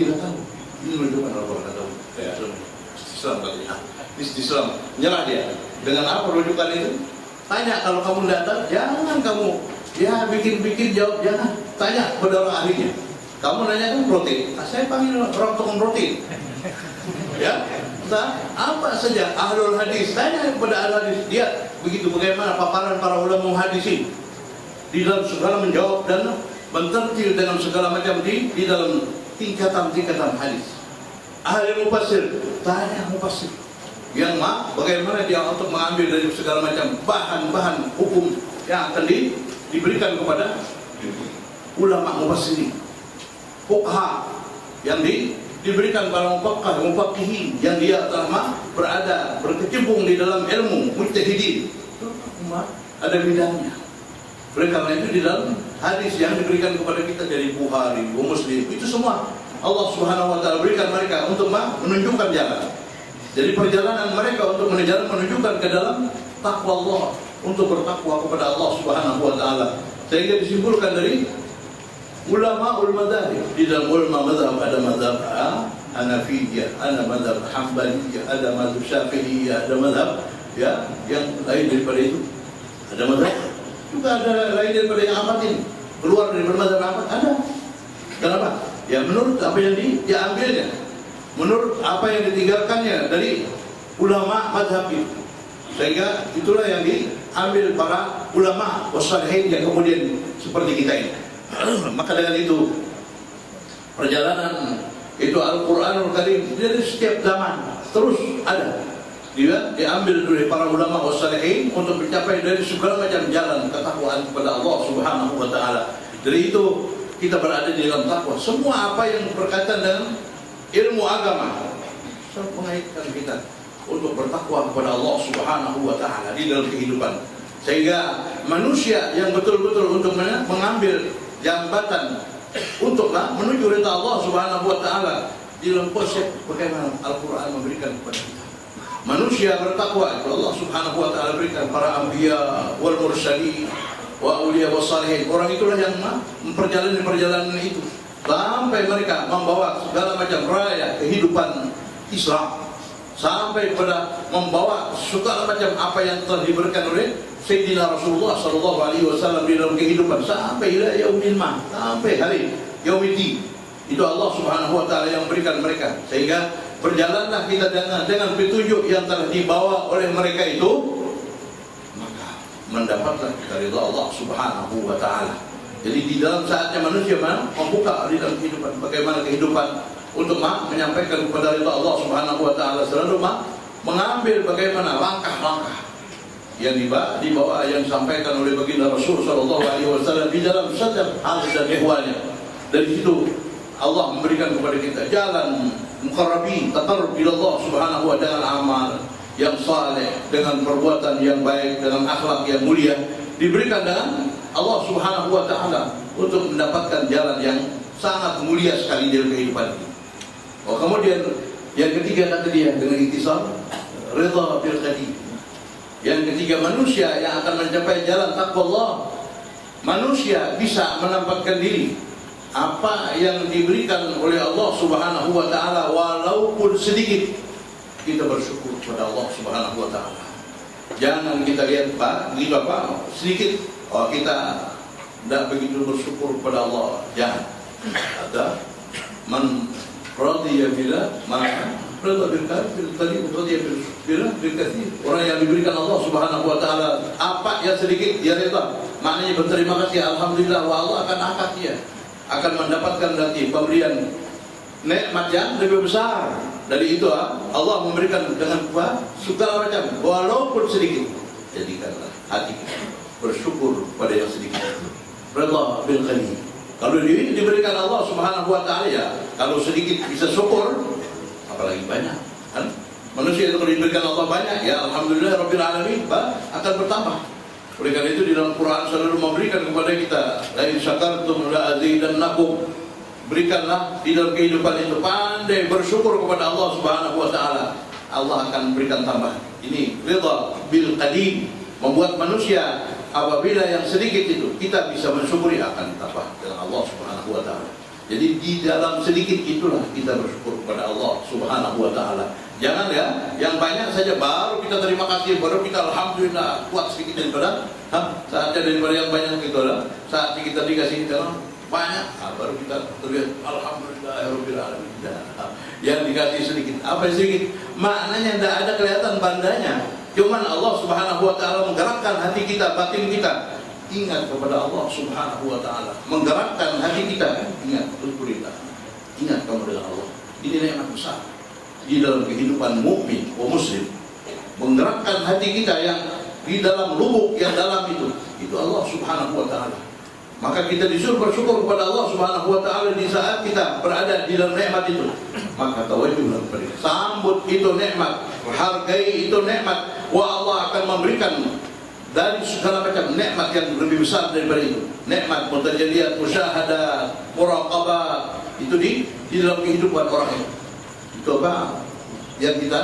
tidak tahu. Ini menunjukkan Allah tahu. Ya, Islam katanya. Islam nyerah dia. Dengan apa rujukan itu? Tanya, kalau kamu tidak tahu, jangan kamu ya bikin jawab, jangan. Tanya kepada orang ahlinya. Kamu nanya kan protein, saya panggil orang tukang protein. Ya, entah apa saja ahlul hadis, tanya kepada ahlul hadis. Dia begitu bagaimana paparan para ulama hadisin di dalam segala menjawab dan mentertil dalam segala macam di dalam tingkatan hadis. Ahli mufassir, tanya mufassir yang bagaimana dia untuk mengambil dari segala macam bahan-bahan hukum yang akan diberikan kepada ulama mufassirin, fuqaha yang diberikan para mufaqihin yang dia telah berkecimpung di dalam ilmu mujtahidin. Ada bidangnya. Oleh karena itu di dalam hadis yang diberikan kepada kita dari Bukhari, Muslim, itu semua Allah Subhanahu wa taala berikan mereka untuk menunjukkan jalan. Jadi perjalanan mereka untuk menunjukkan ke dalam takwa Allah, untuk bertakwa kepada Allah Subhanahu wa taala. Sehingga disimpulkan dari ulama madzhab. Di dalam ulama madzhab ada madzhab Hanafiyah, ada madzhab Hambaliyah, ada madzhab Syafi'iyah, ada madzhab ya yang lain daripada itu. Ada madzhab juga ada lain daripada yang amat ini. Keluar dari madzhab amat ada. Kenapa? Ya menurut apa yang diambilnya, menurut apa yang ditinggalkannya dari ulama mazhab itu. Sehingga itulah yang diambil para ulama wassalihin yang kemudian seperti kita ini. Maka dengan itu perjalanan itu Al-Qur'anul Karim dari setiap zaman terus ada. Dia diambil oleh para ulama wassalihin untuk mencapai dari segala macam jalan ketakwaan kepada Allah Subhanahu wa taala. Dari itu kita berada di dalam takwa. Semua apa yang berkaitan dengan ilmu agama mengaitkan kita untuk bertakwa kepada Allah Subhanahu wa taala di dalam kehidupan. Sehingga manusia yang betul-betul untuk mengambil jambatan untuk menuju ridha Allah Subhanahu wa taala di dalam konsep bagaimana Al-Qur'an memberikan kepada kita. Manusia bertakwa itu Allah Subhanahu wa taala berikan para anbiya wal mursalin wa auliya wassalihin. Orang itulah yang memperjalanan perjalanan itu sampai mereka membawa segala macam raya kehidupan Islam, sampai pada membawa segala macam apa yang telah diberikan oleh Sayyidina Rasulullah sallallahu alaihi wasallam di dalam kehidupan sampai ila yaumil ma, sampai hari yaumidin. Itu Allah Subhanahu wa taala yang memberikan mereka. Sehingga berjalanlah kita dengan petunjuk yang telah dibawa oleh mereka itu, maka mendapatlah dari Allah Subhanahu wa taala. Jadi di dalam saatnya manusia membuka di dalam kehidupan, bagaimana kehidupan untuk menyampaikan kepada Allah Subhanahu wa taala, selalu mengambil bagaimana langkah-langkah yang dibawa yang disampaikan oleh baginda Rasul sallallahu alaihi wasallam di dalam setiap hal dan ihwalnya. Dari situ Allah memberikan kepada kita jalan muqarrabin, taqarrub ila Allah Subhanahu wa taala, amal yang saleh dengan perbuatan yang baik, dengan akhlak yang mulia, diberikan dengan Allah Subhanahu wa taala untuk mendapatkan jalan yang sangat mulia sekali dalam kehidupan ini. Oh, kemudian yang ketiga kata dia dengan ittisal ridha bil qadi. Yang ketiga, manusia yang akan mencapai jalan takwa Allah, manusia bisa menempatkan diri apa yang diberikan oleh Allah Subhanahu wa taala walaupun sedikit, kita bersyukur kepada Allah Subhanahu wa taala. Jangan kita lihat begitu sedikit, kita tidak begitu bersyukur kepada Allah. Jangan. Ada man radiya billah, maka radiya bil katsir. Orang yang diberikan Allah Subhanahu wa taala apa yang sedikit dia reda. Maknanya berterima kasih, alhamdulillah, wa Allah akan angkat dia, akan mendapatkan nanti pemberian nikmat yang lebih besar. Dari itu Allah memberikan dengan segala macam walaupun sedikit. Jadikanlah hati kita bersyukur pada yang sedikit. Ridha bil qalil. Kalau diberikan Allah Subhanahu wa taala, ya kalau sedikit bisa syukur, apalagi banyak kan? Manusia itu kalau diberikan Allah banyak, ya alhamdulillah rabbil alamin, akan bertambah. Oleh karena itu di dalam Quran selalu memberikan kepada kita, la in syakartum la azidannakum. Berikanlah di dalam kehidupan itu pandai bersyukur kepada Allah Subhanahu wa taala, Allah akan berikan tambah. Ini ridha bil qalil, membuat manusia apabila yang sedikit itu kita bisa mensyukuri, akan tambah dengan Allah Subhanahu wa taala. Jadi di dalam sedikit itulah kita bersyukur kepada Allah Subhanahu wa taala. Jangan ya, yang banyak saja baru kita terima kasih, baru kita alhamdulillah kuat sedikit daripada saatnya daripada yang banyak itu lah. Saat kita dikasih kita banyak, baru kita terlihat alhamdulillahirabbil alamin. Yang dikasih sedikit, apa sedikit? Maknanya tidak ada kelihatan bandanya. Cuman Allah Subhanahu wa taala menggerakkan hati kita, batin kita ingat kepada Allah Subhanahu wa taala. Menggerakkan hati kita ingat Alhamdulillah. Ingat kamu dengan Allah. Ini nikmat besar di dalam kehidupan mukmin wa muslim. Menggerakkan hati kita yang di dalam lubuk yang dalam itu Allah Subhanahu wa taala. Maka kita disuruh bersyukur kepada Allah Subhanahu wa taala di saat kita berada di dalam nikmat itu. Maka tawajuhlah kepada dia. Sambut itu nikmat, hargai itu nikmat. Wa Allah akan memberikan dari segala macam nikmat yang lebih besar daripada itu. Nikmat mutajaliyat, musyahadat, muraqabah, itu di dalam kehidupan orang itu. Itu apa yang kita